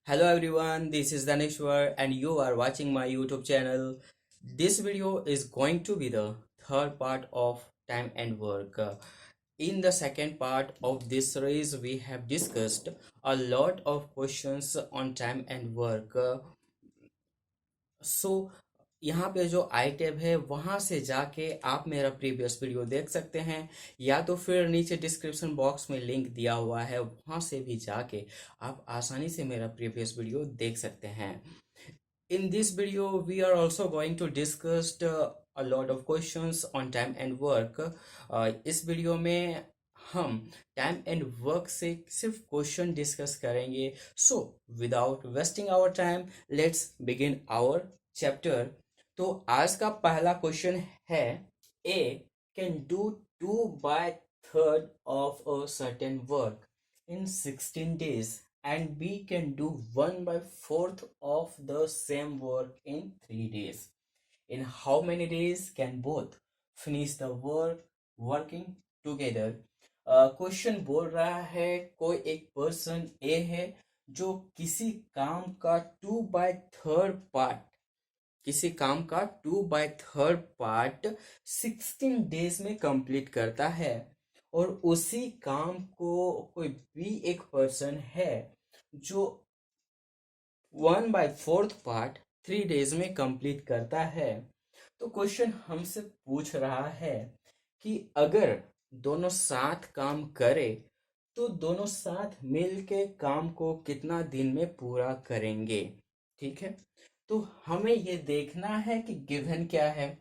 Hello everyone, this is Daneshwar and you are watching my YouTube channel. This video is going to be the third part of time and work. In the second part of this series, we have discussed a lot of questions on time and work. सो यहाँ पे जो आई tab है वहाँ से जाके आप मेरा previous video देख सकते हैं या तो फिर नीचे डिस्क्रिप्शन बॉक्स में लिंक दिया हुआ है वहाँ से भी जाके आप आसानी से मेरा प्रीवियस वीडियो देख सकते हैं. In this video, we are also going to discuss a lot of questions on time and work. इस वीडियो में हम टाइम एंड वर्क से सिर्फ क्वेश्चन डिस्कस करेंगे. So without wasting our time let's begin our chapter. तो आज का पहला क्वेश्चन है A can do 2/3 of a certain work in 16 days and B can do 1/4 of the same work in 3 days. In how many days can both finish the work working together? Question बोल रहा है कोई एक person ए है जो किसी काम का 16 डेज में कंप्लीट करता है और उसी काम को कोई भी एक पर्सन है जो 1/4 3 डेज में कंप्लीट करता है. तो क्वेश्चन हमसे पूछ रहा है कि अगर दोनों साथ काम करे तो दोनों साथ मिल के काम को कितना दिन में पूरा करेंगे. ठीक है, तो हमें ये देखना है कि गिवन क्या है.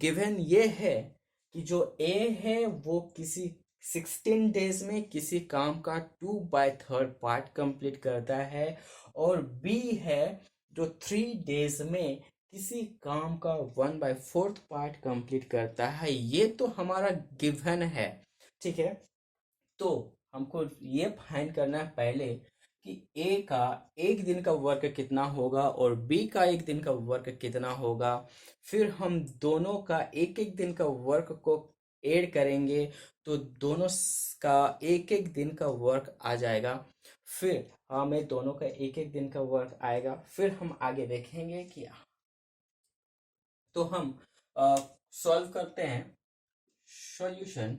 गिवन ये है कि जो ए है वो किसी 16 डेज में किसी काम का 2/3 पार्ट कंप्लीट करता है और बी है जो 3 डेज में किसी काम का 1/4 पार्ट कंप्लीट करता है. ये तो हमारा गिवन है. ठीक है, तो हमको ये फाइंड करना है पहले कि ए का एक दिन का वर्क कितना होगा और बी का एक दिन का वर्क कितना होगा. फिर हम दोनों का एक एक दिन का वर्क को ऐड करेंगे तो दोनों का एक एक दिन का वर्क आ जाएगा. फिर हमें दोनों का एक एक दिन का वर्क आएगा. फिर हम आगे देखेंगे कि तो हम सॉल्व करते हैं. Solution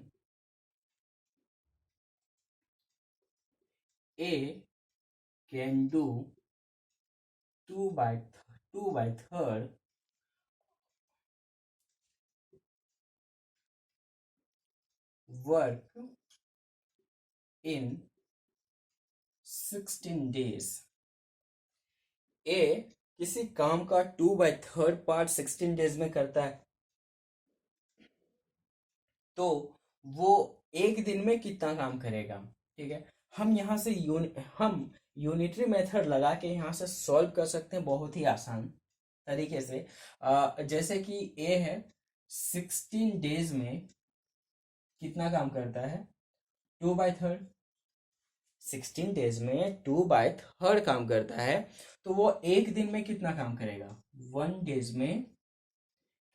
A can do 2/3 work in 16 days. ए किसी काम का 2/3 पार्ट 16 डेज में करता है तो वो एक दिन में कितना काम करेगा. ठीक है, हम यहाँ से हम यूनिटरी मेथड लगा के यहाँ से सॉल्व कर सकते हैं बहुत ही आसान तरीके से. जैसे कि ए है 16 डेज में कितना काम करता है 2/3. 16 डेज में 2/3 काम करता है तो वो एक दिन में कितना काम करेगा 1 डेज में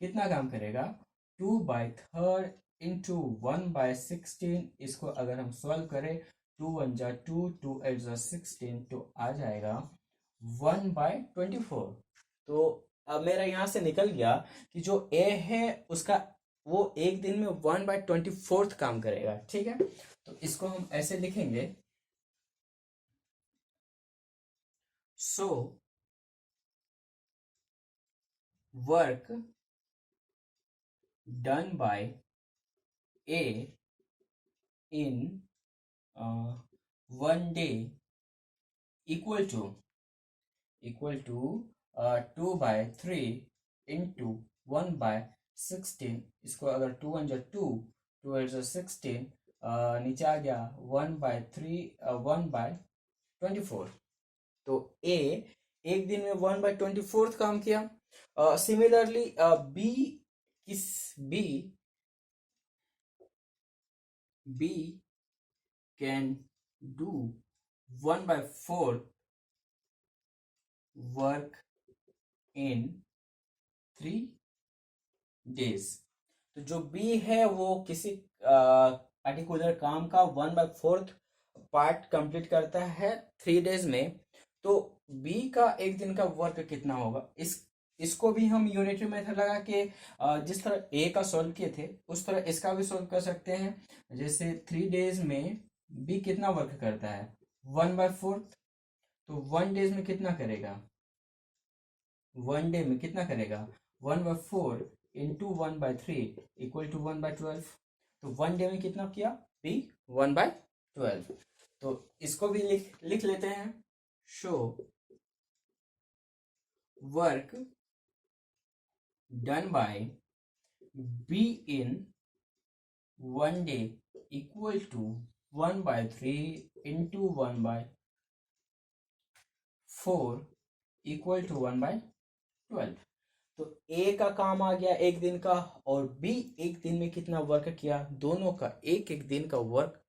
कितना काम करेगा 2/3 इंटू 1/16. इसको अगर हम सॉल्व करें 2 1 जा 2 2 8 जा 16 तो आ जाएगा 1/24. तो अब मेरा यहाँ से निकल गया कि जो ए है उसका वो एक दिन में 1/24 काम करेगा. ठीक है, तो इसको हम ऐसे लिखेंगे. So work done by A in 1 day equal to 2/3 into 1/16. इसको अगर 2 1 जा 2 2 8 जा 16 नीचे आ गया 1/24. तो ए एक दिन में 1/24 काम किया. सिमिलरली बी किस B can do 1/4 work in 3 days. तो जो बी है वो किसी पर्टिकुलर काम का 1/4 पार्ट कंप्लीट करता है 3 डेज में. तो बी का एक दिन का वर्क कितना होगा, इसको भी हम यूनिटरी मेथड लगा के जिस तरह ए का सॉल्व किए थे उस तरह इसका भी सॉल्व कर सकते हैं। जैसे 3 डेज में बी कितना वर्क करता है, 1/4। तो 1 डेज में कितना करेगा, 1 डे में कितना करेगा, 1/4 इंटू 1/3 इक्वल टू 1/12। तो 1 डे में कितना किया, बी 1/12। तो इसको भी लिख लिख लेते हैं। So work done by B in 1 day equal to 1/3 into 1/4 equal to 1/12। तो ए का काम आ गया एक दिन का, और बी एक दिन में कितना वर्क किया, दोनों का एक एक दिन का वर्क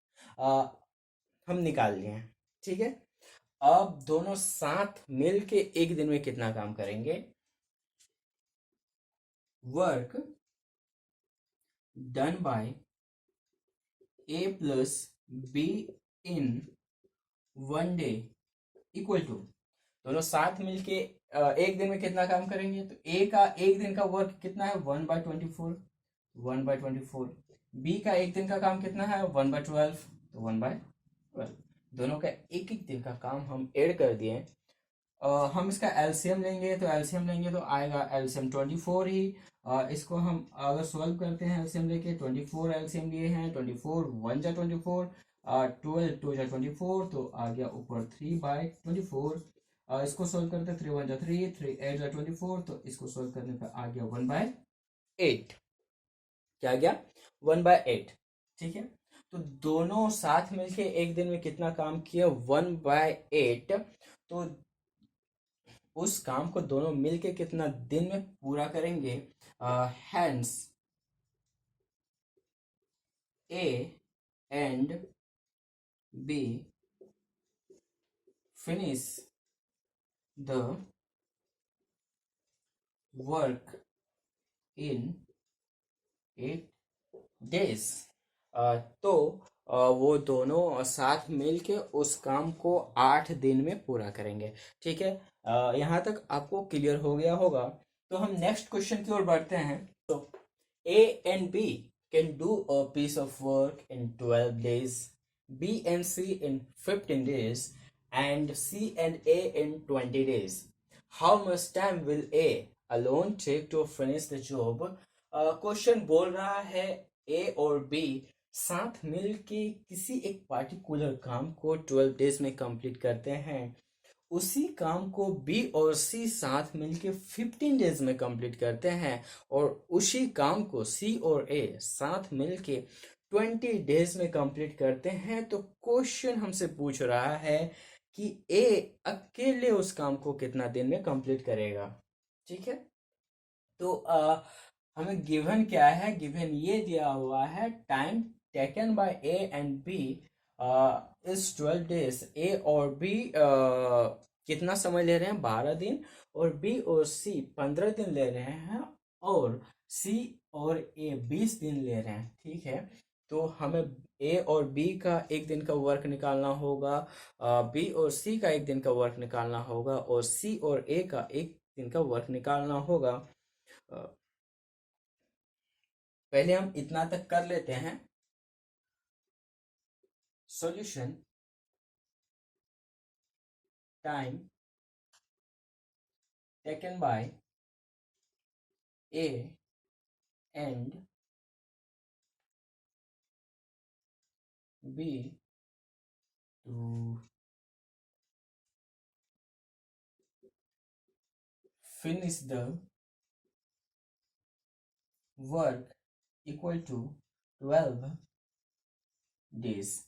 हम निकाल लिए हैं। ठीक है, अब दोनों साथ मिल के एक दिन में कितना काम करेंगे। Work done by A plus B in 1 day equal to, दोनों साथ मिलके एक दिन में कितना काम करेंगे। तो ए का एक दिन का वर्क कितना है, 1/24, 1/24। बी का एक दिन का काम कितना है, 1/12, तो 1/12। दोनों का एक एक दिन का काम हम ऐड कर दिए। हम इसका एलसीएम लेंगे, तो एलसीएम लेंगे तो आएगा एलसीएम 24 ही। इसको हम अगर सॉल्व करते हैं एलसीएम लेके, 24 एलसीएम लिए हैं, 24 1 जा 24, 12 2 जा 24, तो आ गया ऊपर 3/24। इसको सॉल्व करते हैं, 3 1 जा 3, 3 8 जा 24, तो इसको सॉल्व करने पर आ गया 1/8। क्या आ गया, 1/8। ठीक है, तो दोनों साथ मिलके एक दिन में कितना काम किया, 1/8। तो उस काम को दोनों मिलके कितना दिन में पूरा करेंगे। Hence A and B finish the work in 8 days. तो वो दोनों साथ मिलके उस काम को 8 दिन में पूरा करेंगे। ठीक है, यहाँ तक आपको क्लियर हो गया होगा। तो हम नेक्स्ट क्वेश्चन की ओर बढ़ते हैं। तो A and B can do a piece of work in 12 days, B and C in 15 days, and C and A in 20 days. How much time will A alone take to finish the job? Question बोल रहा है ए और B साथ मिल के किसी एक particular काम को 12 डेज में कंप्लीट करते हैं। उसी काम को बी और सी साथ मिलके 15 डेज में कंप्लीट करते हैं, और उसी काम को सी और ए साथ मिलके 20 डेज में कंप्लीट करते हैं। तो क्वेश्चन हमसे पूछ रहा है कि ए अकेले उस काम को कितना दिन में कंप्लीट करेगा। ठीक है, तो हमें गिवन क्या है, गिवन ये दिया हुआ है, time taken by A and B is 12 days. A और बी कितना समय ले रहे हैं, 12 दिन, और बी और सी 15 दिन ले रहे हैं, और सी और ए 20 दिन ले रहे हैं। ठीक है, तो हमें ए और बी का एक दिन का वर्क निकालना होगा, बी और सी का एक दिन का वर्क निकालना होगा, और सी और ए का एक दिन का वर्क निकालना होगा। पहले हम इतना तक कर लेते हैं। Solution time taken by A and B to finish the work equal to 12 days.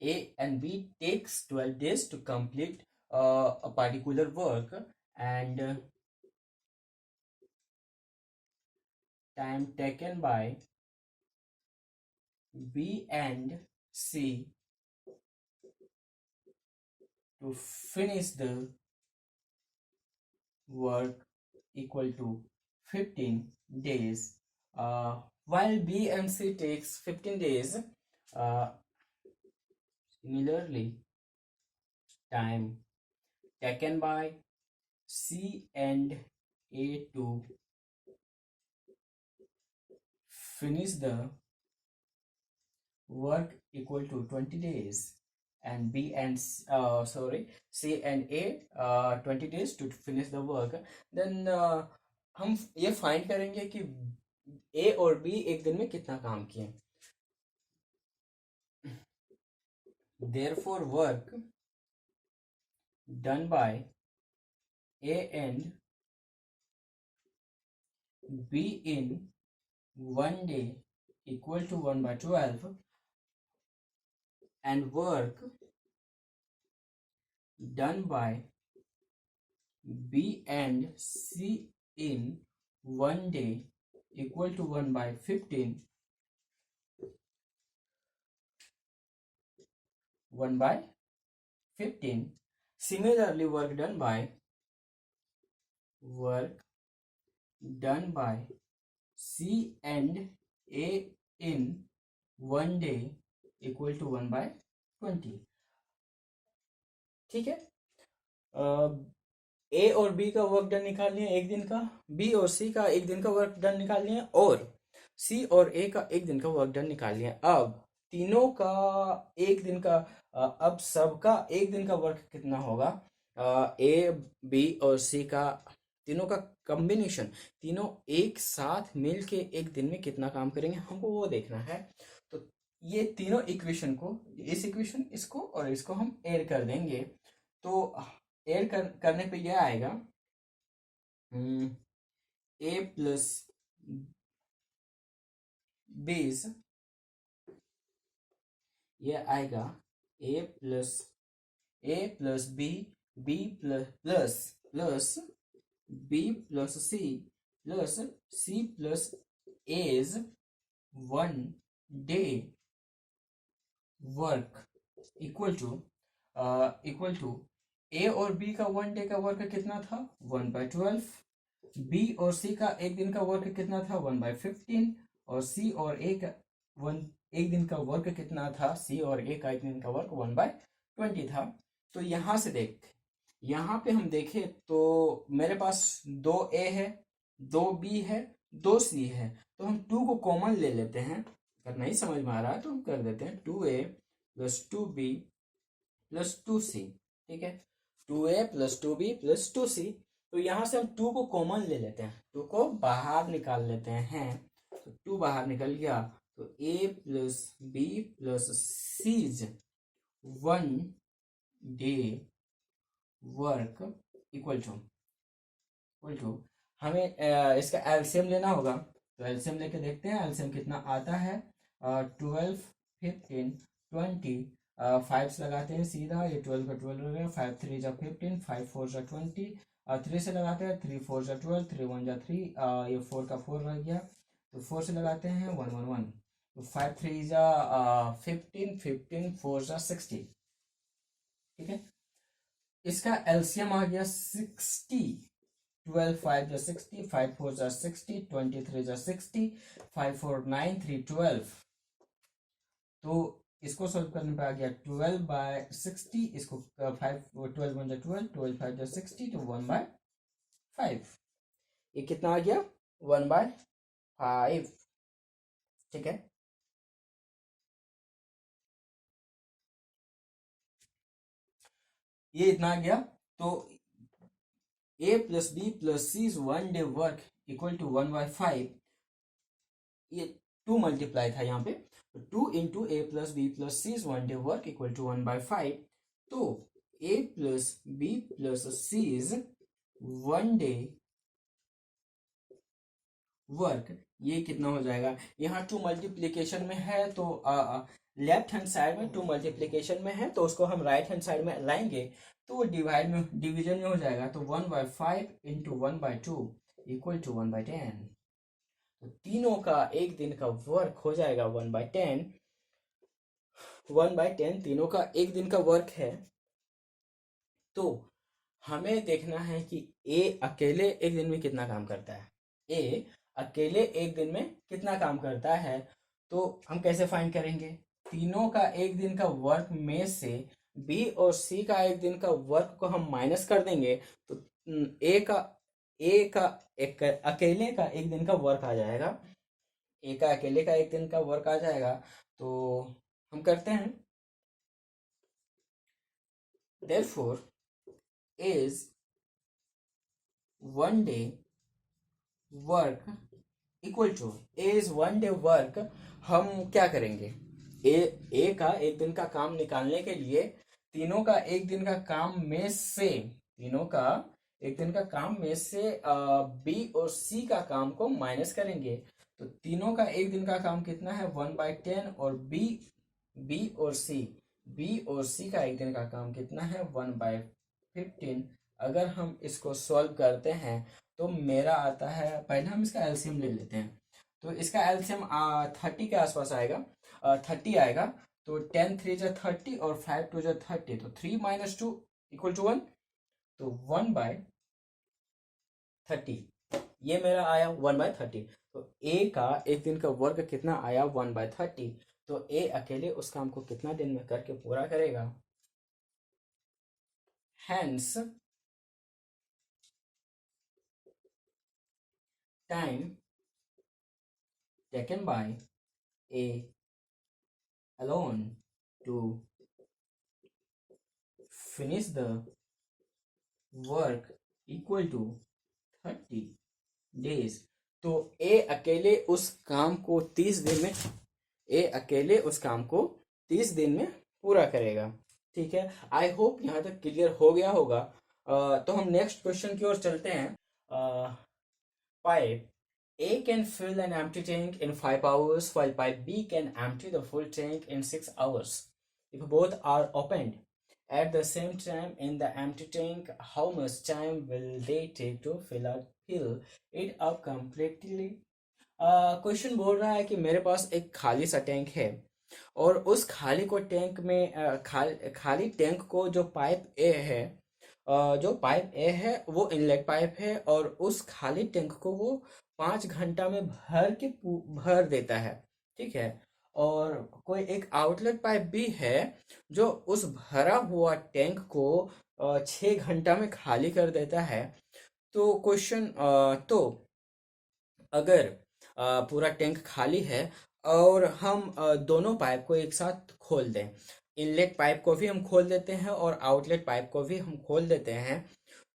A and B takes 12 days to complete a particular work, and time taken by B and C to finish the work equal to 15 days. While B and C takes 15 days, similarly time taken by C and A to finish the work equal to 20 days, and B and C and A 20 days to finish the work, then हम ये find करेंगे कि A और B एक दिन में कितना काम किए. Therefore work done by A and B in one day equal to 1 by 12, and work done by B and C in one day equal to 1 by 15, 1 by 15. Similarly, work done by C and A in one day equal to 1 by 20. ठीक है. ए और B का work done निकाल लिया एक दिन का, B और सी का एक दिन का वर्क डन निकाल लिया, और सी और ए का एक दिन का वर्क डन निकाल लिया. अब तीनों का एक दिन का, अब सबका एक दिन का वर्क कितना होगा? ए बी और सी का तीनों का कॉम्बिनेशन, तीनों एक साथ मिल के एक दिन में कितना काम करेंगे, हमको वो देखना है. तो ये तीनों इक्वेशन को, इस इक्वेशन, इसको और इसको हम ऐड कर देंगे. तो ऐड करने पे यह आएगा ए प्लस बेस, यह आएगा A plus B, B plus B plus C plus as one day work equal to A और बी का वन डे का वर्क कितना था? 1 by 12. बी और सी का एक दिन का वर्क कितना था? 1 by 15. और सी और ए का एक दिन का वर्क कितना था? सी और ए का एक दिन का वर्क 1 by 20 था. तो यहां से यहाँ पे हम देखें तो मेरे पास 2 ए है, 2 बी है, 2 सी है. तो हम 2 को कॉमन ले लेते हैं. अगर नहीं समझ में आ रहा है तो हम कर देते हैं 2a plus 2b plus 2c. ठीक है, 2a plus 2b plus 2c. तो यहां से हम 2 को कॉमन ले लेते हैं, 2 को बाहर निकाल लेते हैं. तो 2 बाहर निकल गया, तो a plus b plus c's one day work equal to हमें इसका एलसीएम लेना होगा. तो एलसीएम लेके देखते हैं एलसीएम कितना आता है. 12, 15, 20, 5 से लगाते हैं सीधा, ये 12 का 12 हो गया. 5 3 जा 15, 5 4 जा 20, 3 से लगाते हैं, 3 4 जा 12, 3 1 जा 3, ये 4 का 4 रह गया. तो 4 से लगाते हैं 1 1 1. तो 5 3 जा 15, 15 4 जा 60. ठीक है, इसका एलसीएम आ गया 60. 12 5 जा 60, 5 4 जा 60, 23 जा 60, 5 4 9 3 12. तो इसको सॉल्व करने पे आ गया 12 by 60. इसको 5 12 1 जा 12, 12 5 जा 60, तो 1 by 5. ये कितना आ गया? 1 by 5. ठीक है, ये इतना आ गया. तो a plus B plus C one day work equal to 1 by 5. ये 2 मल्टीप्लाई था यहाँ पे, 2 into A plus B plus C one day work equal to 1 by 5. तो a plus B plus C one day work, ये कितना हो जाएगा? यहाँ 2 मल्टीप्लीकेशन में है, तो लेफ्ट हैंड साइड में 2 मल्टीप्लीकेशन में है, तो उसको हम राइट हैंड साइड में लाएंगे तो वो डिवीजन में हो जाएगा. तो 1 by 5 into 1 by 2 equal to 1 by 10. तो तीनों का एक दिन का वर्क हो जाएगा 1 by 10. 1 by 10 तीनों का एक दिन का वर्क है. तो हमें देखना है कि ए अकेले एक दिन में कितना काम करता है. ए अकेले एक दिन में कितना काम करता है, तो हम कैसे फाइंड करेंगे? तीनों का एक दिन का वर्क में से बी और सी का एक दिन का वर्क को हम माइनस कर देंगे तो ए का एक अकेले का एक दिन का वर्क आ जाएगा। ए का अकेले का एक दिन का वर्क आ जाएगा। तो हम करते हैं, therefore is one day work equal two is one day work. हम क्या करेंगे, ए का एक दिन का काम निकालने के लिए तीनों का एक दिन का काम में से तीनों का एक दिन का काम में से बी और सी का काम को माइनस करेंगे। तो तीनों का एक दिन का काम कितना है, 1/10। और बी और सी का एक दिन का काम कितना है, 1/15। अगर हम इसको सॉल्व करते हैं तो मेरा आता है, पहले हम इसका एलसीएम ले लेते हैं। तो इसका एलसीएम 30 के आसपास आएगा, 30 आएगा। तो 10 3 जा 30 और 5 2 जा 30, तो 3 - 2 = 1। तो 1/30 ये मेरा आया 1/30। तो ए का एक दिन का वर्क कितना आया, 1/30। तो ए अकेले उस काम को कितना दिन में करके पूरा करेगा। Hence time taken by A alone to finish the work equal to 30 days। तो ए अकेले उस काम को 30 दिन में पूरा करेगा। ठीक है, आई होप यहाँ तक क्लियर हो गया होगा। तो हम नेक्स्ट क्वेश्चन की ओर चलते हैं। Pipe A can fill an empty tank in 5 hours, while pipe B can empty the full tank in 6 hours. If both are opened at the same time in the empty tank, how much time will they take to fill it up completely? Question बोल रहा है कि मेरे पास एक खाली सा tank है और उस खाली को टैंक में खाली टैंक को जो पाइप ए है वो इनलेट पाइप है और उस खाली टैंक को वो 5 घंटा में भर देता है। ठीक है, और कोई एक आउटलेट पाइप भी है जो उस भरा हुआ टैंक को 6 घंटा में खाली कर देता है। तो तो अगर पूरा टैंक खाली है और हम दोनों पाइप को एक साथ खोल दें, इनलेट पाइप को भी हम खोल देते हैं और आउटलेट पाइप को भी हम खोल देते हैं,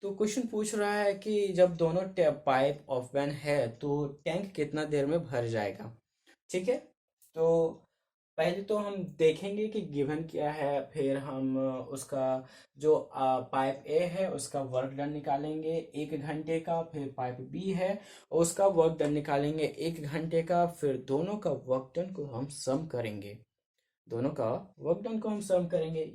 तो क्वेश्चन पूछ रहा है कि जब दोनों पाइप ओपन है तो टैंक कितना देर में भर जाएगा। ठीक है, तो पहले तो हम देखेंगे कि गिवन क्या है, फिर हम उसका जो पाइप ए है उसका वर्क डन निकालेंगे 1 घंटे का, फिर पाइप बी है उसका वर्क डन निकालेंगे 1 घंटे का, फिर दोनों का वर्क डन को हम सम करेंगे।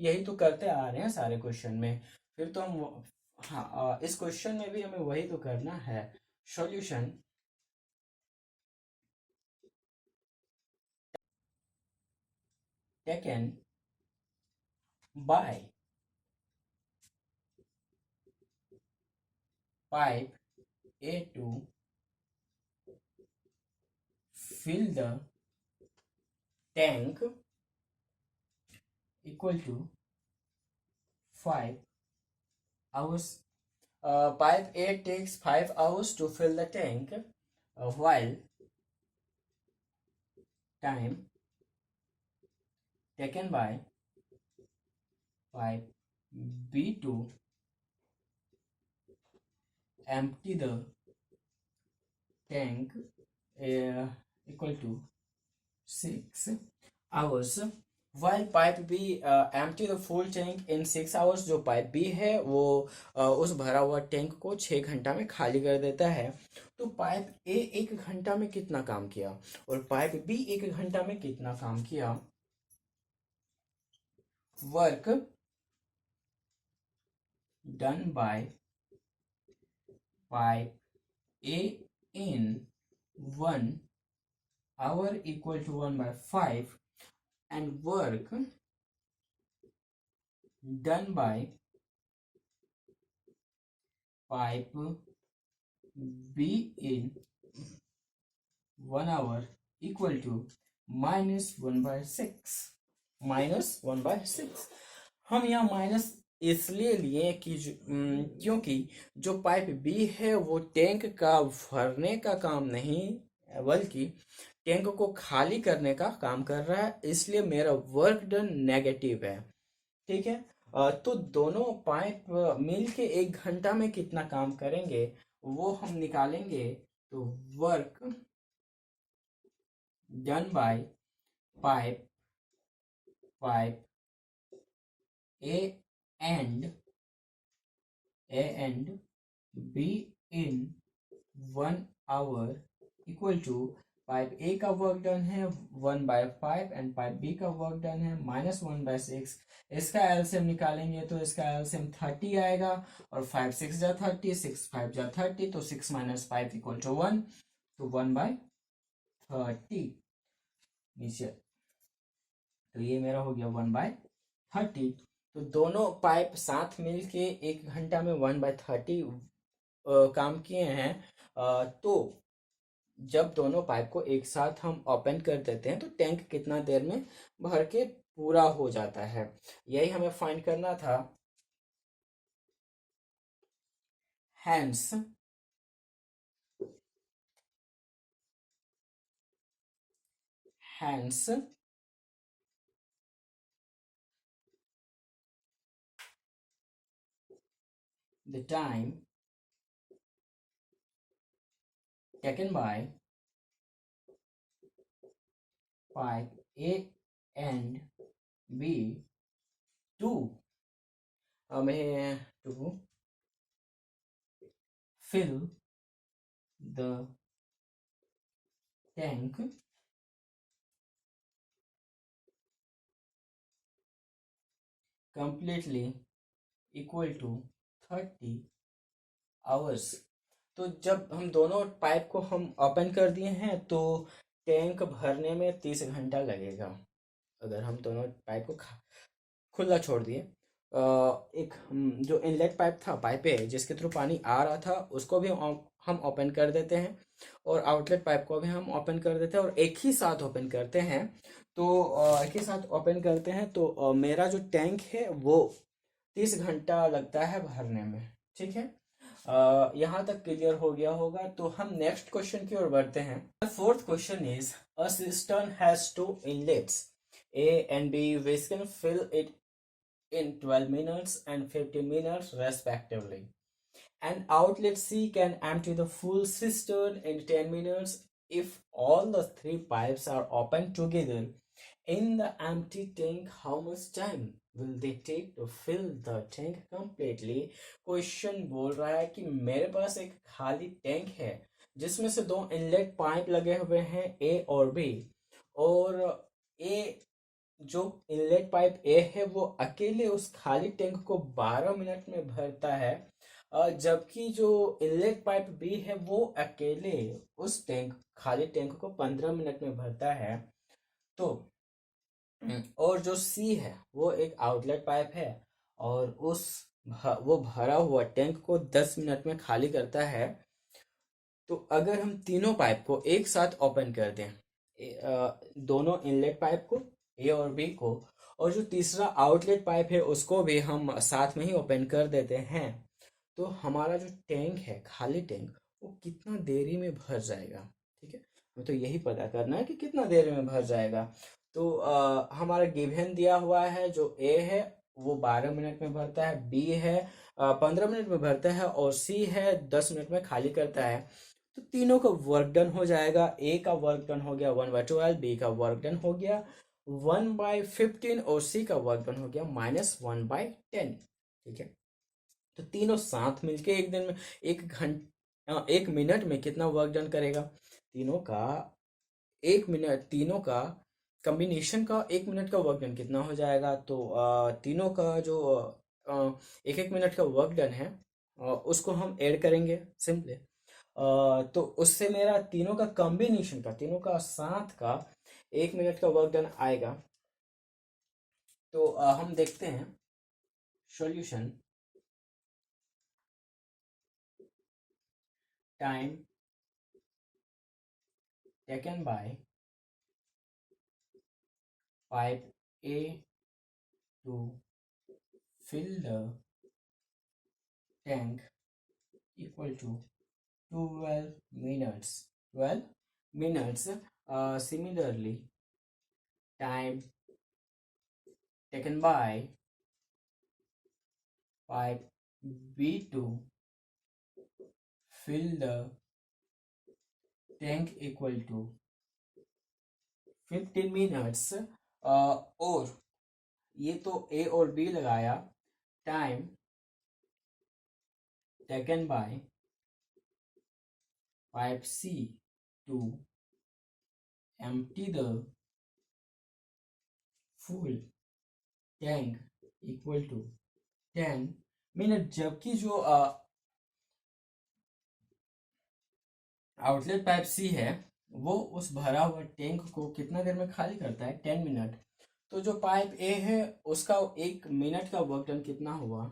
यही तो करते आ रहे हैं सारे क्वेश्चन में। फिर तो हम, हाँ, इस क्वेश्चन में भी हमें वही तो करना है। Solution taken by pipe A to fill the tank equal to 5 hours. Pipe A takes 5 hours to fill the tank, while time taken by pipe B to empty the tank equal to 6 hours। while pipe B empty the full tank in 6 hours। जो pipe B है वो उस भरा हुआ tank को 6 घंटा में खाली कर देता है। तो पाइप ए 1 घंटा में कितना काम किया और पाइप बी 1 घंटा में कितना काम किया। Work done by pipe A in 1 hour equal to 1/5, and work done by pipe B in 1 hour equal to -1/6। हम यहाँ माइनस इसलिए लिए कि क्योंकि जो पाइप बी है वो टैंक का भरने का काम नहीं बल्कि टैंक को खाली करने का काम कर रहा है, इसलिए मेरा वर्क डन नेगेटिव है। ठीक है। तो दोनों पाइप मिल के 1 घंटा में कितना काम करेंगे वो हम निकालेंगे। तो work done by pipe pipe A and and B in 1 hour equal to pipe A का वर्क डन है 1/5 एंड पाइप बी का वर्क डन है -1/6। इसका एलसीएम निकालेंगे तो इसका एलसीएम 30 आएगा, और 5 6 जा 30, 6 5 जा 30, तो 6 - 5 इक्वल टू 1, तो 1/30 नीचे। तो ये मेरा हो गया 1/30। तो दोनों पाइप साथ मिल के 1 घंटा में 1/30 काम किए हैं। तो जब दोनों पाइप को एक साथ हम ओपन कर देते हैं तो टैंक कितना देर में भर के पूरा हो जाता है, यही हमें फाइंड करना था। Hence hence the time taken by pipe A and B to to fill the tank completely equal to 30 hours. तो जब हम दोनों पाइप को हम ओपन कर दिए हैं तो टैंक भरने में 30 घंटा लगेगा। अगर हम दोनों पाइप को खुला छोड़ दिए, एक जो इनलेट पाइप था, पाइप है जिसके थ्रू पानी आ रहा था, उसको भी हम ओपन कर देते हैं, और आउटलेट पाइप को भी हम ओपन कर देते हैं और एक ही साथ ओपन करते हैं। तो एक ही साथ ओपन करते हैं तो मेरा जो टैंक है वो 30 घंटा लगता है भरने में। ठीक है। यहाँ तक क्लियर हो गया होगा, तो हम नेक्स्ट क्वेश्चन की ओर बढ़ते हैं। Fourth question is a cistern has two inlets A and B which can fill it in 12 minutes and 15 minutes respectively. An outlet C can empty the full cistern in 10 minutes if all the three pipes are open together. In the empty tank, how much time will they take to fill the tank completely? Question बोल रहा है कि मेरे पास एक खाली tank है जिसमें से दो इनलेट पाइप लगे हुए हैं ए और बी, और ए जो इनलेट पाइप ए है वो अकेले उस खाली टैंक को 12 मिनट में भरता है, जबकि जो इनलेट पाइप बी है वो अकेले उस खाली टैंक को 15 मिनट में भरता है। तो और जो सी है वो एक आउटलेट पाइप है, और वो भरा हुआ टैंक को 10 मिनट में खाली करता है। तो अगर हम तीनों पाइप को एक साथ ओपन कर दें, दोनों इनलेट पाइप को ए और बी को, और जो तीसरा आउटलेट पाइप है उसको भी हम साथ में ही ओपन कर देते हैं, तो हमारा जो टैंक है खाली टैंक वो कितना देरी में भर जाएगा। ठीक है। हमें तो यही पता करना है कि कितना देरी में भर जाएगा। तो हमारा गिवन दिया हुआ है, जो ए है वो 12 मिनट में भरता है, बी है 15 मिनट में भरता है, और सी है 10 मिनट में खाली करता है। तो तीनों का वर्क डन हो जाएगा। ए का वर्क डन हो गया 1/12, बी का वर्क डन हो गया 1/15, और सी का वर्क डन हो गया -1/10। ठीक है। तो तीनों साथ मिलके एक दिन में 1 मिनट में कितना वर्क डन करेगा? तीनों का 1 मिनट, तीनों का कॉम्बिनेशन का 1 मिनट का वर्क डन कितना हो जाएगा? तो तीनों का जो 1 1 मिनट का वर्क डन है, उसको हम ऐड करेंगे सिंपली। तो उससे मेरा तीनों का कॉम्बिनेशन का, तीनों का साथ का 1 मिनट का वर्क डन आएगा। तो हम देखते हैं solution. Time taken by pipe A to fill the tank equal to 12 minutes. 12 minutes. Similarly, time taken by pipe B2 fill the tank equal to 15 minutes. और ये तो A और B लगाया. Time taken by pipe C to empty the full tank equal to 10 minute. जबकि जो outlet pipe सी है वो उस भरा हुआ टैंक को कितना देर में खाली करता है? 10 मिनट. तो जो पाइप ए है उसका 1 मिनट का वर्क डन कितना हुआ?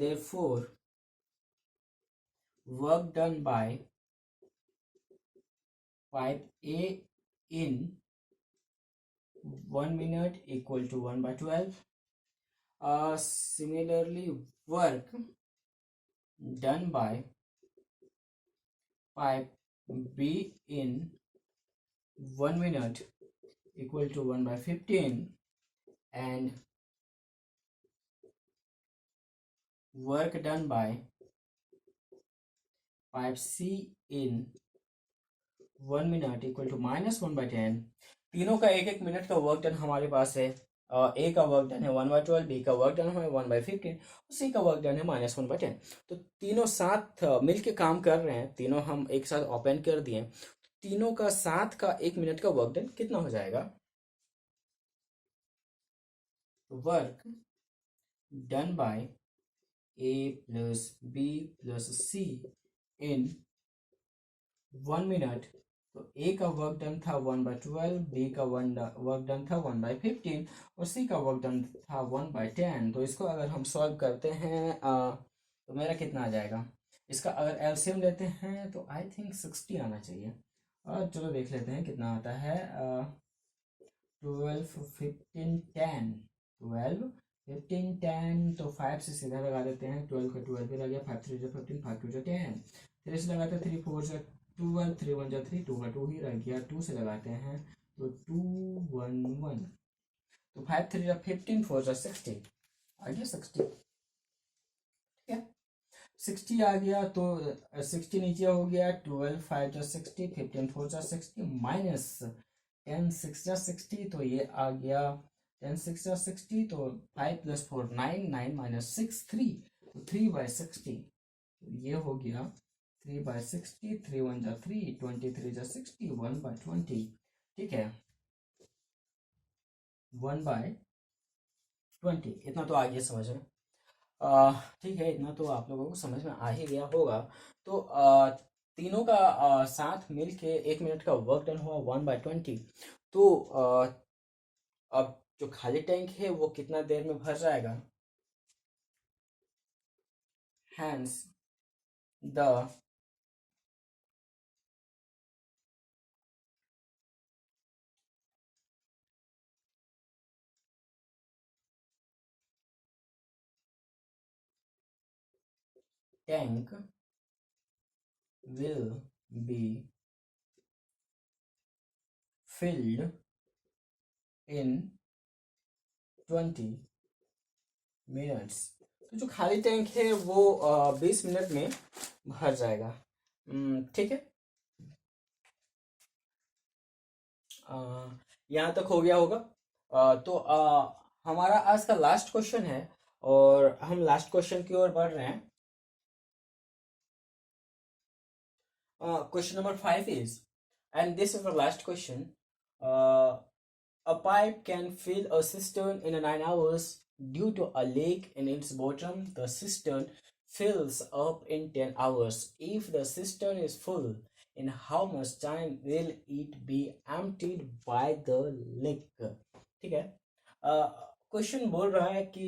Therefore, work done by pipe A in 1 minute equal to 1 by 12. Similarly, work done by pipe B in 1 minute equal to 1 by 15, and work done by pipe C in 1 minute equal to minus 1 by 10. तीनों का 1-1 minute का work done हमारे पास है. ए का work done है 1 by 12, B का work done है 1 by 15, सी का वर्क डन है minus 1 by 10. तो तीनों साथ मिलके काम कर रहे हैं. तीनों हम एक साथ ओपन कर दिए. तीनों का साथ का 1 मिनट का वर्क डन कितना हो जाएगा? Work done bye A plus B plus C in 1 minute. तो ए का वर्क डन था 1 by 12, बी का वर्क डन था 1 by 15 और सी का वर्क डन था 1 by 10. तो इसको अगर हम सॉल्व करते हैं तो मेरा कितना आ जाएगा? इसका अगर एलसीएम लेते हैं तो आई थिंक 60 आना चाहिए. और चलो देख लेते हैं कितना आता है. 12 15 10 12 15 10. तो 5 से सीधा लगा देते हैं. 12 का 12 भी लग गया. 5 3 15, 5 2 10. 3 से लगाते हैं 3 4 से 12, 3 1 3, 2 का 2 ही रह गया. 2 से लगाते हैं तो 2 1 1. तो 5 3 15, 4 60 आ गया. 60 ठीक है. 60 आ गया तो 60 नीचे हो गया. 12 5 60, 15 4 60 माइनस 10 6 60. तो ये आ गया 10 6 60. तो 5 + 4 9, 9 - 6 3. तो 3 by 60. तो ये हो गया 3 by 60. 3 1 3, 23 60, 1 by 20. ठीक है, 1 by 20. इतना तो आ गया समझ में. ठीक है, इतना तो आप लोगों को समझ में आ ही गया होगा. तो तीनों का साथ मिल के 1 मिनट का वर्क डन हुआ 1 by 20. तो अब जो खाली टैंक है वो कितना देर में भर जाएगा? Hence the tank will be filled in 20 minutes. तो जो खाली टैंक है वो 20 मिनट में भर जाएगा. ठीक है, यहाँ तक हो गया होगा. तो हमारा आज का लास्ट क्वेश्चन है और हम लास्ट क्वेश्चन की ओर बढ़ रहे हैं. Question number 5 is, and this is the last question. A pipe can fill a cistern in 9 hours. Due to a leak in its bottom, the cistern fills up in 10 hours. If the cistern is full, in how much time will it be emptied by the leak? ठीक है. Question बोल रहा है कि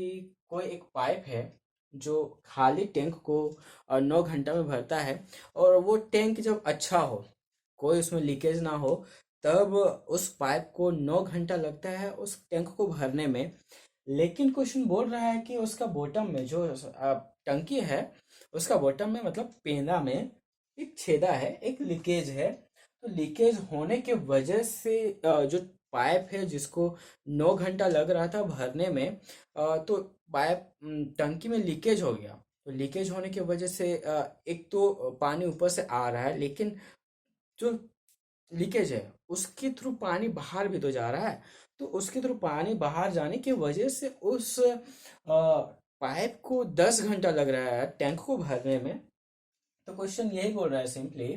कोई एक pipe है जो खाली टैंक को 9 घंटा में भरता है और वो टैंक जब अच्छा हो, कोई उसमें लीकेज ना हो, तब उस पाइप को 9 घंटा लगता है उस टैंक को भरने में। लेकिन क्वेश्चन बोल रहा है कि उसका बॉटम में जो टंकी है, उसका बॉटम में मतलब पेंदा में एक छेदा है, एक लीकेज है। तो लीकेज होने के वजह से जो पाइप है जिसको 9 घंटा लग रहा था भरने में, तो पाइप टंकी में लीकेज हो गया। तो लीकेज होने की वजह से एक तो पानी ऊपर से आ रहा है, लेकिन जो लीकेज है उसके थ्रू पानी बाहर भी तो जा रहा है। तो उसके थ्रू पानी बाहर जाने की वजह से उस पाइप को 10 घंटा लग रहा है टैंक को भरने में। तो क्वेश्चन यही बोल रहा है सिंपली,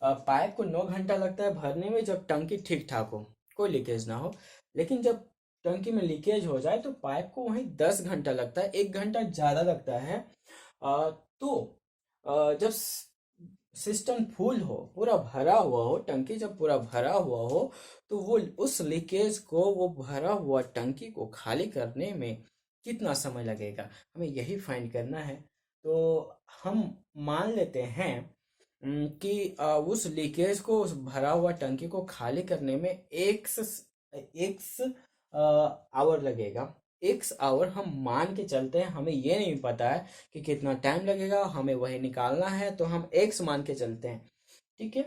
पाइप को 9 घंटा लगता है भरने में जब टंकी ठीक ठाक हो, कोई लीकेज ना हो। लेकिन जब टंकी में लीकेज हो जाए तो पाइप को वहीं 10 घंटा लगता है, 1 घंटा ज्यादा लगता है। तो जब सिस्टम फुल हो, पूरा भरा हुआ हो, टंकी जब पूरा भरा हुआ हो, तो वो उस लीकेज को, वो भरा हुआ टंकी को खाली करने में कितना समय लगेगा, हमें यही फाइंड करना है। तो हम मान लेते हैं कि उस लीकेज को, उस भरा हुआ टंकी को खाली करने में एक्स आवर लगेगा। एक्स आवर हम मान के चलते हैं, हमें ये नहीं पता है कि कितना टाइम लगेगा, हमें वही निकालना है, तो हम एक्स मान के चलते हैं। ठीक है।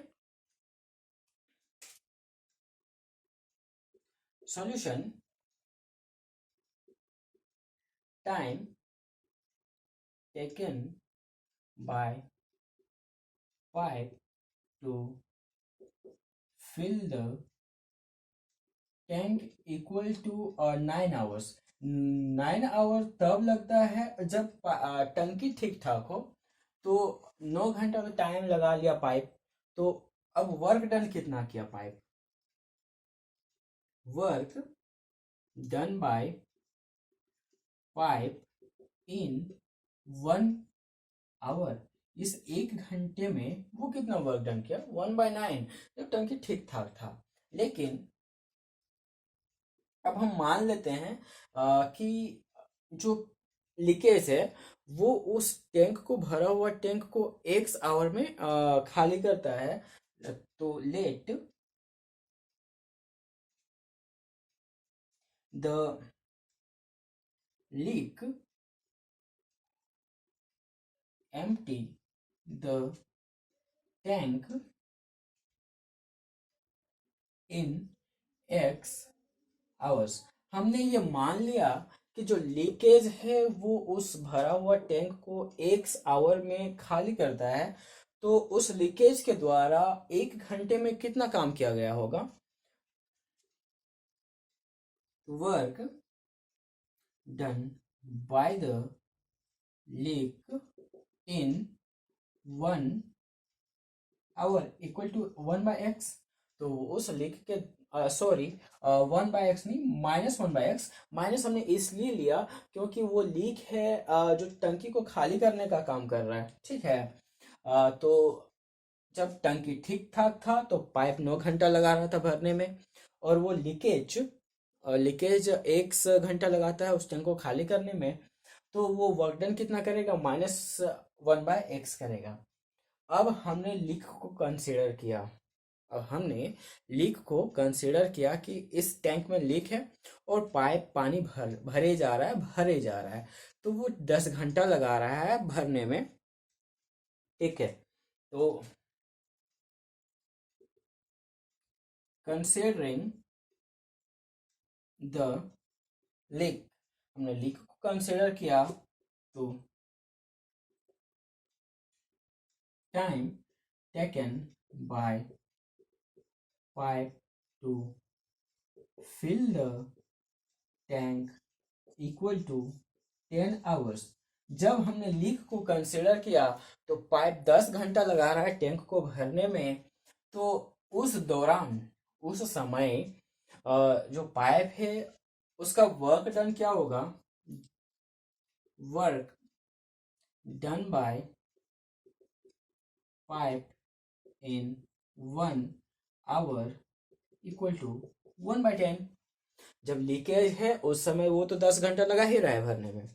Solution, time taken by pipe to fill the tank equal to 9 hours. 9 hour तब लगता है जब टंकी ठीक ठाक हो। तो 9 घंटा तो टाइम लगा लिया पाइप। तो अब वर्क डन कितना किया pipe? Work done by pipe in 1 hour. इस 1 घंटे में वो कितना वर्क डन किया? 1/9, जब टंकी ठीक ठाक था। लेकिन अब हम मान लेते हैं कि जो लीकेज है वो उस टैंक को, भरा हुआ टैंक को एक्स आवर में खाली करता है। तो let the leak empty the tank in x hours. हमने ये मान लिया कि जो लीकेज है वो उस भरा हुआ टैंक को एक्स आवर में खाली करता है। तो उस लीकेज के द्वारा 1 घंटे में कितना काम किया गया होगा? Work done by the leak in 1 hour equal to 1/x। तो उस लीक के, सॉरी, 1/x नहीं, -1/x। माइनस हमने इसलिए लिया क्योंकि वो लीक है जो टंकी को खाली करने का काम कर रहा है। ठीक है। तो जब टंकी ठीक ठाक था तो पाइप 9 घंटा लगा रहा था भरने में, और वो लीकेज 1 घंटा लगाता है उस टैंक को खाली करने में। तो वो वर्क डन कितना करेगा? -1/x करेगा। अब हमने लीक को कंसीडर किया। अब हमने लीक को कंसीडर किया कि इस टैंक में लीक है और पाइप पानी भरे जा रहा है, भरे जा रहा है। तो वो 10 घंटा लगा रहा है भरने में। ठीक है। तो कंसिडरिंग द लीक, हमने लीक को कंसिडर किया। तो time taken by pipe to fill the tank equal to 10 hours. जब हमने लीक को कंसिडर किया तो पाइप 10 घंटा लगा रहा है टैंक को भरने में। तो उस दौरान, उस समय जो पाइप है उसका वर्क डन क्या होगा? Work done by pipe in 1 hour equal to 1/10। जब लीकेज है उस समय वो तो 10 घंटा लगा ही रहा है भरने में,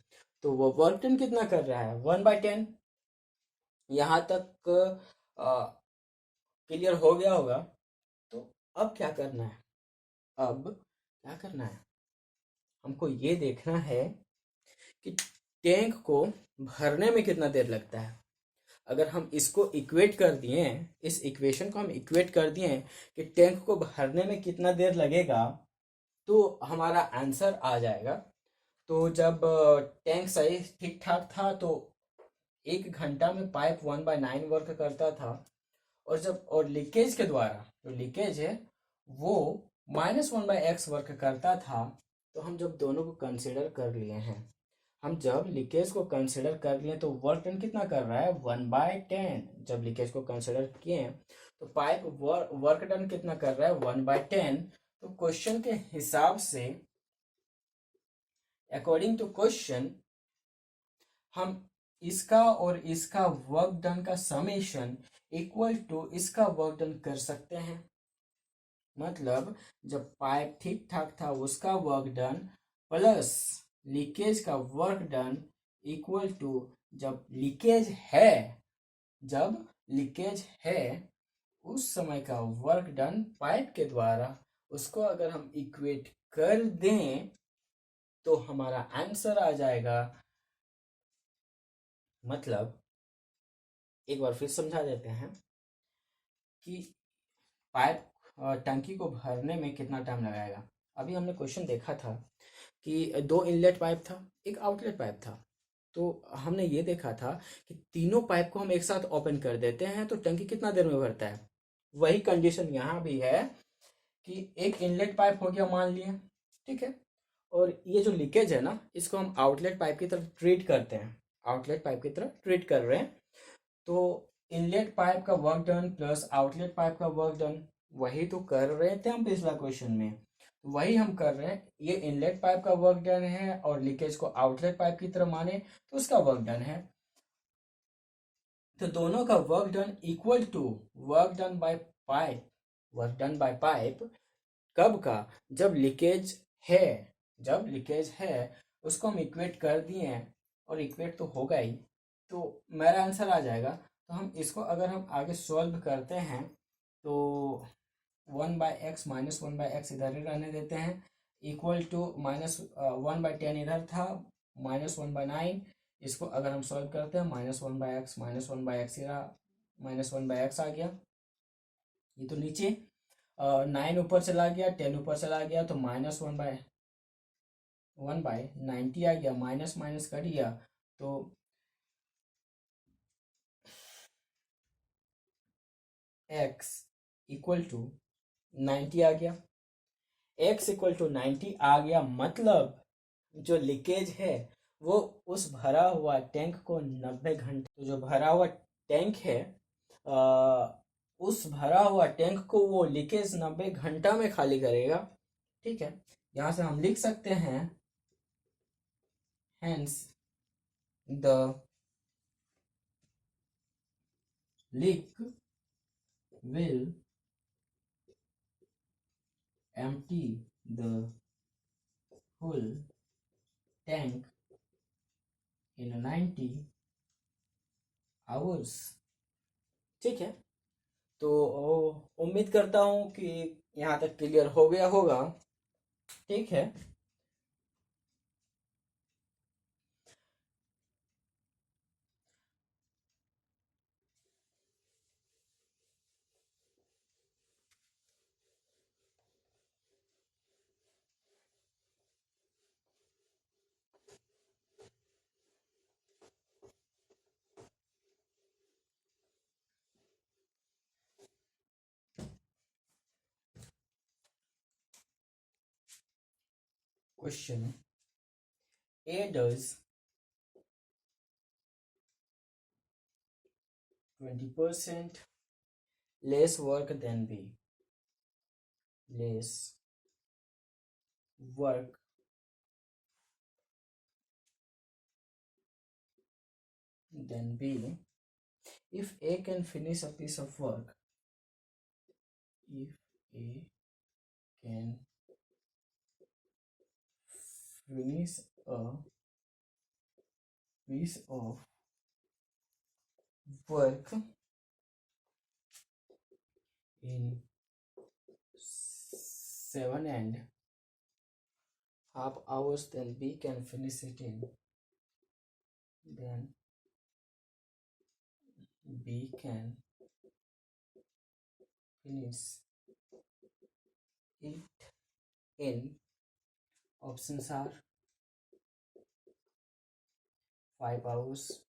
तो वो वर्क डन कितना कर रहा है? 1/10। यहाँ तक क्लियर हो गया होगा। तो अब क्या करना है? अब क्या करना है? हमको ये देखना है कि टैंक को भरने में कितना देर लगता है। अगर हम इसको इक्वेट कर दिए, इस इक्वेशन को हम इक्वेट कर दिए कि टैंक को भरने में कितना देर लगेगा, तो हमारा आंसर आ जाएगा। तो जब टैंक सही ठीक ठाक था तो 1 घंटा में पाइप 1/9 वर्क करता था। और जब लीकेज के द्वारा, जो लीकेज है वो -1/x वर्क करता था। तो हम जब दोनों को कंसिडर कर लिए हैं, हम जब लीकेज को कंसिडर कर लिए तो वर्क डन कितना कर रहा है? 1/10। जब लीकेज को कंसिडर किए तो पाइप वर्क डन कितना कर रहा है? 1/10। तो क्वेश्चन के हिसाब से, अकॉर्डिंग टू क्वेश्चन, हम इसका और इसका वर्क डन का समेशन इक्वल टू इसका वर्क डन कर सकते हैं। मतलब जब पाइप ठीक ठाक था उसका वर्क डन प्लस लीकेज का वर्क डन इक्वल टू जब लीकेज है, जब लीकेज है उस समय का वर्क डन पाइप के द्वारा, उसको अगर हम इक्वेट कर दें तो हमारा आंसर आ जाएगा। मतलब एक बार फिर समझा देते हैं कि पाइप टंकी को भरने में कितना टाइम लगाएगा। अभी हमने क्वेश्चन देखा था कि 2 इनलेट पाइप था, एक आउटलेट पाइप था। तो हमने ये देखा था कि तीनों पाइप को हम एक साथ ओपन कर देते हैं तो टंकी कितना देर में भरता है। वही कंडीशन यहाँ भी है कि एक इनलेट पाइप हो गया मान लिए, ठीक है। और ये जो लीकेज है ना, इसको हम आउटलेट पाइप की तरफ ट्रीट करते हैं, आउटलेट पाइप की तरफ ट्रीट कर रहे हैं। तो इनलेट पाइप का work done plus outlet pipe का वर्क डन, वही तो कर रहे थे हम पिछला क्वेश्चन में, वही हम कर रहे हैं। ये इनलेट पाइप का वर्क डन है और लीकेज को आउटलेट पाइप की तरह माने तो उसका वर्क डन है। तो दोनों का work done equal to work done by pipe, work done by pipe कब का? जब लीकेज है, जब लीकेज है उसको हम इक्वेट कर दिए हैं और इक्वेट तो होगा ही, तो मेरा आंसर आ जाएगा। तो हम इसको अगर हम आगे सॉल्व करते हैं तो 1/x -1/x इधर ही रहने देते हैं, इक्वल टू -1/10 इधर था, -1/9। इसको अगर हम सॉल्व करते हैं -1/x ही रहा, -1/x आ गया। ये तो नीचे 9 ऊपर चला गया, 10 ऊपर चला गया तो -1/90 आ गया, माइनस माइनस कट गया तो x इक्वल टू 90 आ गया। x इक्वल टू 90 आ गया, मतलब जो लीकेज है वो उस भरा हुआ टैंक को 90 घंटे, तो जो भरा हुआ टैंक है आ, उस भरा हुआ टैंक को वो लीकेज 90 घंटा में खाली करेगा, ठीक है। यहाँ से हम लिख सकते हैं hence the leak will empty the whole tank in 90 hours, ठीक है। तो उम्मीद करता हूँ कि यहाँ तक क्लियर हो गया होगा, ठीक है। Question A does 20% less work than B, less work than B. If A can finish a piece of work, if A can finish a piece of work in 7.5 hours, then B can finish it in. Then B can finish it in. Options are 5 hours,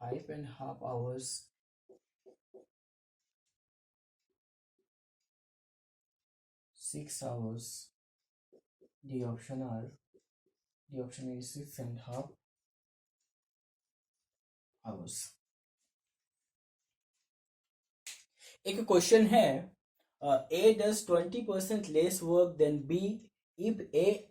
5.5 hours, 6 hours. The option is 6.5 hours. एक question है, A does 20% less work than B if A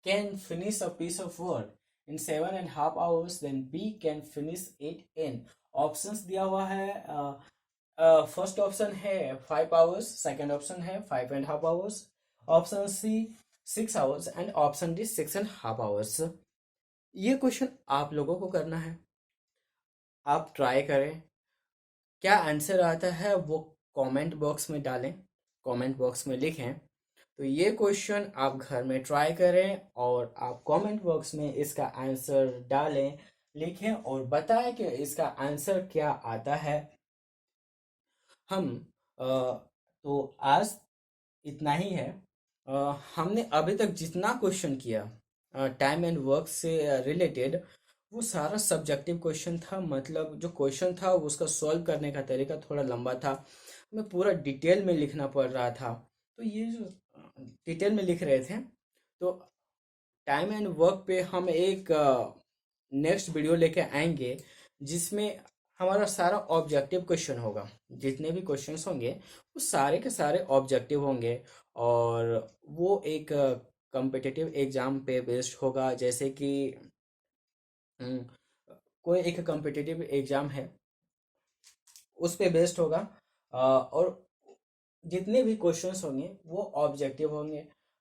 can finish a piece of work in 7.5 hours, then B can finish it in. Options दिया हुआ है, first option है 5 hours, second option है 5.5 hours, option C 6 hours and option D 6.5 hours. ये question आप लोगों को करना है, आप ट्राई करें. क्या आंसर आता है वो कमेंट बॉक्स में डालें, कमेंट बॉक्स में लिखें. तो ये क्वेश्चन आप घर में ट्राई करें और आप कमेंट बॉक्स में इसका आंसर डालें, लिखें और बताएं कि इसका आंसर क्या आता है. हम तो आज इतना ही है. हमने अभी तक जितना क्वेश्चन किया टाइम एंड वर्क से रिलेटेड, वो सारा सब्जेक्टिव क्वेश्चन था. मतलब जो क्वेश्चन था उसका सॉल्व करने का तरीका थोड़ा लंबा था, हमें पूरा डिटेल में लिखना पड़ रहा था. तो ये जो डिटेल में लिख रहे थे, तो टाइम एंड वर्क पे हम एक नेक्स्ट वीडियो लेके आएंगे जिसमें हमारा सारा ऑब्जेक्टिव क्वेश्चन होगा. जितने भी क्वेश्चंस होंगे वो सारे के सारे ऑब्जेक्टिव होंगे और वो एक कॉम्पिटिटिव एग्जाम पे बेस्ड होगा. जैसे कि हम्म, कोई एक कॉम्पिटिटिव एग्जाम है उस पे बेस्ड होगा. और जितने भी क्वेश्चंस होंगे वो ऑब्जेक्टिव होंगे,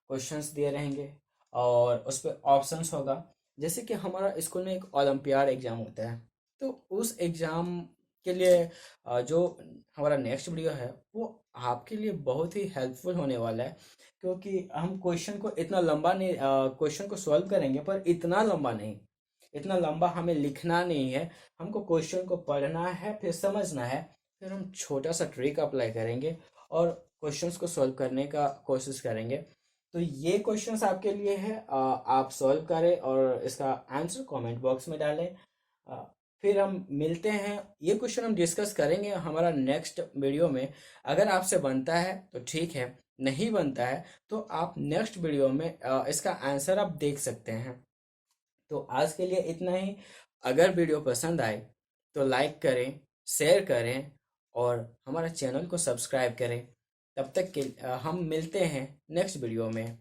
क्वेश्चंस दिए रहेंगे और उस पर ऑप्शंस होगा. जैसे कि हमारा स्कूल में एक ओलंपियाड एग्जाम होता है, तो उस एग्जाम के लिए जो हमारा नेक्स्ट वीडियो है वो आपके लिए बहुत ही हेल्पफुल होने वाला है. क्योंकि हम क्वेश्चन को इतना लंबा नहीं, क्वेश्चन को सॉल्व करेंगे पर इतना लंबा नहीं, इतना लंबा हमें लिखना नहीं है. हमको क्वेश्चन को पढ़ना है, फिर समझना है, फिर हम छोटा सा ट्रिक अप्लाई करेंगे और क्वेश्चंस को सॉल्व करने का कोशिश करेंगे. तो ये क्वेश्चंस आपके लिए है, आप सॉल्व करें और इसका आंसर कमेंट बॉक्स में डालें. फिर हम मिलते हैं. ये क्वेश्चन हम डिस्कस करेंगे हमारा नेक्स्ट वीडियो में. अगर आपसे बनता है तो ठीक है, नहीं बनता है तो आप नेक्स्ट वीडियो में इसका आंसर आप देख सकते हैं. तो आज के लिए इतना ही. अगर वीडियो पसंद आए तो लाइक करें, शेयर करें और हमारा चैनल को सब्सक्राइब करें. तब तक के हम मिलते हैं नेक्स्ट वीडियो में.